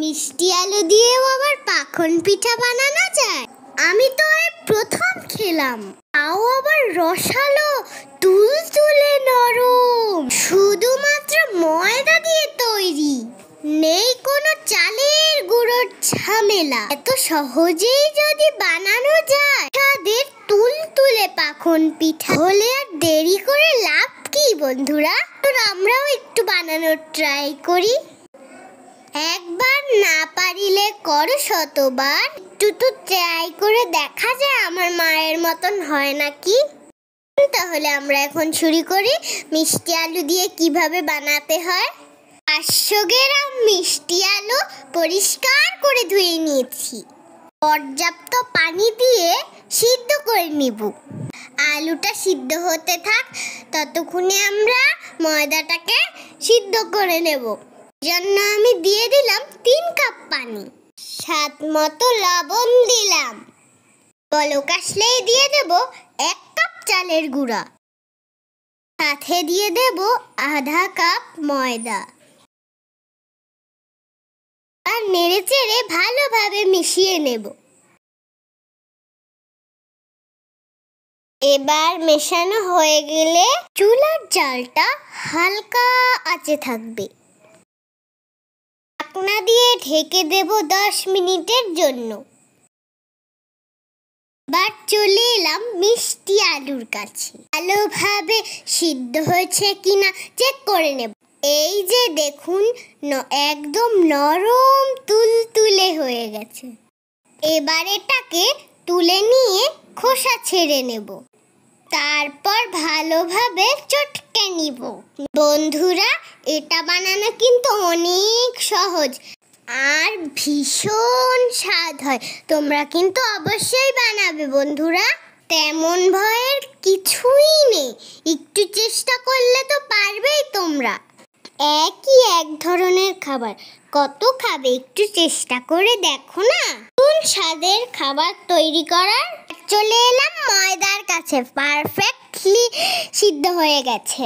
মিষ্টি আলু দিয়েও আবার পাখন পিঠা বানানো যায়? আমি তো প্রথম খেলাম, তাও আবার রসালো, তুলতুলে নরম, শুধুমাত্র ময়দা দিয়ে তৈরি, নেই কোনো চালের গুঁড়োর ঝামেলা। এত সহজেই যদি বানানো যায় স্বাদের তুলতুলে পাখন পিঠা, হলে আর দেরি করে লাভ কি বন্ধুরা? আমরাও একটু বানানোর ট্রাই করি। একবার না পারিলে করো শতবার, একটু তো ট্রাই করে দেখা যায় আমার মায়ের মতন হয় নাকি। তাহলে আমরা এখন শুরু করি মিষ্টি আলু দিয়ে কিভাবে বানাতে হয়। 500 গ্রাম মিষ্টি আলু পরিষ্কার করে ধুয়ে নিয়েছি, পর্যাপ্ত পানি দিয়ে সিদ্ধ করে নিব। আলুটা সিদ্ধ হতে থাক, ততক্ষণে আমরা ময়দাটাকে সিদ্ধ করে নেব। জন্য আমি দিয়ে দিলাম 3 কাপ পানি, স্বাদ মতো লবণ দিলাম, বলক আসলেই দিয়ে দেব 1 কাপ চালের গুঁড়া, সাথে দিয়ে দেব আধা কাপ ময়দা, আর নেড়েচেড়ে ভালোভাবে মিশিয়ে নেব। এবার মেশানো হয়ে গেলে চুলার জালটা হালকা আঁচে থাকবে, ঢাকনা দিয়ে ঢেকে দেব 10 মিনিটের জন্য। এবার চলে এলাম মিষ্টি আলুর কাছে, ভালোভাবে সিদ্ধ হয়েছে কিনা চেক করে নেব। এই যে দেখুন, একদম নরম তুলতুলে হয়ে গেছে। এবার এটাকে তুলে নিয়ে খোসা ছেড়ে নেব, তারপর ভালোভাবে চটকে নিব। বন্ধুরা, এটা বানানো কিন্তু অনেক সহজ আর ভীষণ স্বাদ হয়। তোমরা কিন্তু অবশ্যই বানাবে বন্ধুরা, তেমন ভয়ের কিছুই নেই, একটু চেষ্টা করলে তো পারবেই তোমরা। একই এক ধরনের খাবার কত খাবে, একটু চেষ্টা করে দেখো না। কোন স্বাদের খাবার তৈরি করার চলে এলাম ময়দার কাছে, পারফেক্টলি সিদ্ধ হয়ে গেছে।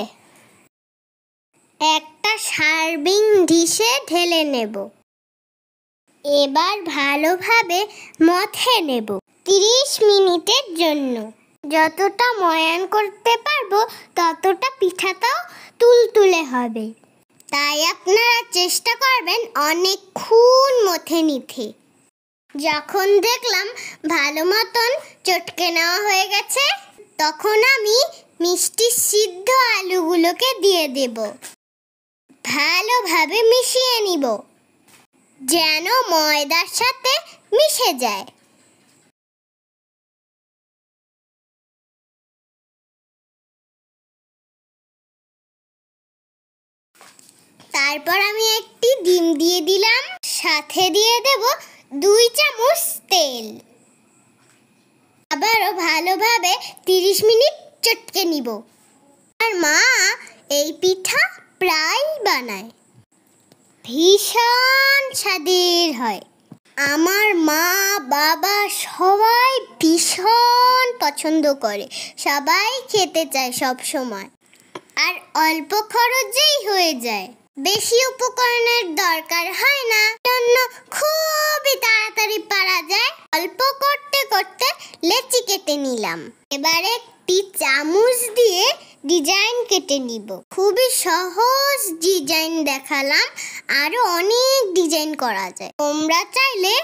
একটা সার্ভিং ডিশে ঢেলে নেব, এবার ভালোভাবে মথে নেব 30 মিনিটের জন্য। যতটা ময়ান করতে পারবো ততটা পিঠাটাও তুলতুলে হবে, তাই আপনারা চেষ্টা করবেন অনেকক্ষণ মথে নিতে। যখন দেখলাম ভালো মতন চটকে নেওয়া হয়ে গেছে, তখন আমি মিষ্টি সিদ্ধ আলুগুলোকে দিয়ে দেব, ভালোভাবে মিশিয়ে নিব যেন ময়দার সাথে মিশে যায়। তারপর আমি একটি ডিম দিয়ে দিলাম, সাথে দিয়ে দেব 2 চামচ তেল। আবারও ভালোভাবে 30 মিনিট চটকে নিব। আর মা এই পিঠা প্রায় বানায়, ভীষণ স্বাদের হয়। আমার মা বাবা সবাই ভীষণ পছন্দ করে, সবাই খেতে চায় সব সময়, আর অল্প খরচেই হয়ে যায়, বেশি উপকরণের দরকার হয় না, জন্য খুবই তাড়াতাড়ি পারা যায়। অল্প করতে করতে লেচি কেটে নিলাম, এবারে একটি চামচ দিয়ে ডিজাইন কেটে নিব। খুবই সহজ ডিজাইন দেখালাম, আরো অনেক ডিজাইন করা যায়, তোমরা চাইলে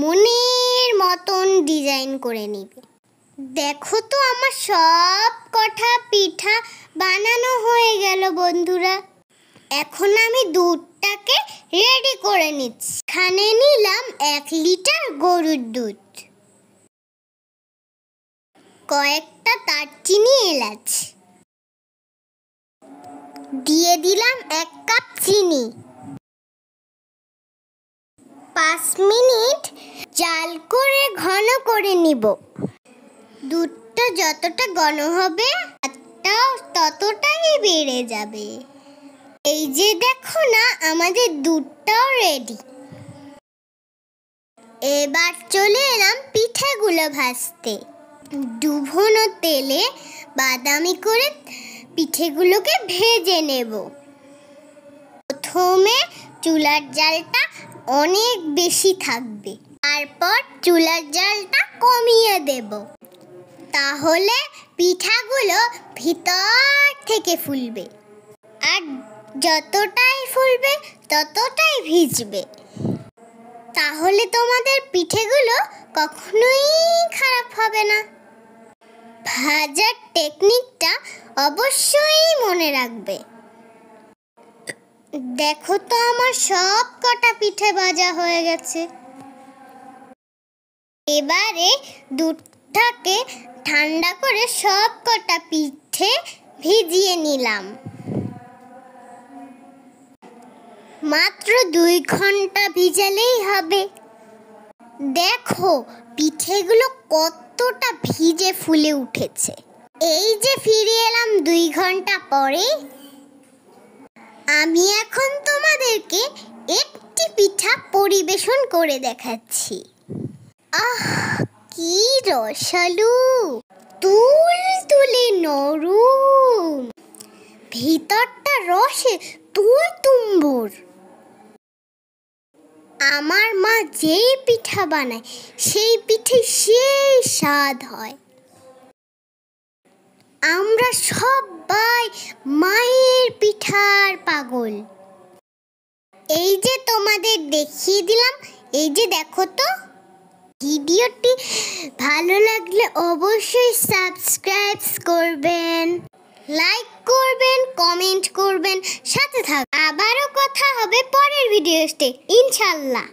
মনের মতন ডিজাইন করে নিবে। দেখো তো আমার সব কটা পিঠা বানানো হয়ে গেল বন্ধুরা। এখন আমি দুধটাকে রেডি করে নিচ্ছি। এখানে নিলাম 1 লিটার গরুর দুধ, কয়েকটা দারচিনি এলাচ, দিয়ে দিলাম 1 কাপ চিনি। 5 মিনিট জাল করে ঘন করে নিব। দুধটা যতটা ঘন হবে ততটাই বেড়ে যাবে। এই যে দেখো না, আমাদের দুধটাও রেডি। এবার চলে এলাম পিঠাগুলো ভাজতে। ডুবোনো তেলে বাদামি করে পিঠেগুলোকে ভেজে নেব। প্রথমে চুলার জালটা অনেক বেশি থাকবে। তারপর চুলার জালটা কমিয়ে দেব। তাহলে পিঠাগুলো ভিতর থেকে ফুলবে, আর যতটাই ফুলবে ততটাই ভিজবে। তাহলে তোমাদের পিঠেগুলো কখনোই খারাপ হবে না। ভাজার টেকনিকটা অবশ্যই মনে রাখবে। দেখো তো আমার সব কটা পিঠে ভাজা হয়ে গেছে। এবারে দুধটাকে ঠান্ডা করে সব কটা পিঠে ভিজিয়ে নিলাম। মাত্র 2 ঘন্টা ভিজালেই হবে। দেখো পিঠেগুলো কতটা ভিজে ফুলে উঠেছে। এই যে ফিরে এলাম 2 ঘন্টা পরে। আমি এখন তোমাদেরকে একটি পিঠা পরিবেশন করে দেখাচ্ছি। আহ, কি রসালো, তুলতুলে নরম, ভিতরটা রসে তুলতুম্বুর। আমার মা যেই পিঠা বানায় সেই পিঠে সেই স্বাদ হয়। আমরা সবাই মায়ের পিঠার পাগল। এই যে তোমাদের দেখিয়ে দিলাম, এই যে দেখো তো। ভিডিওটি ভালো লাগলে অবশ্যই সাবস্ক্রাইব করবেন, লাইক করবেন, কমেন্ট করবেন, সাথে থাকবেন। আবারও কথা হবে পরের ভিডিওতে ইনশাআল্লাহ।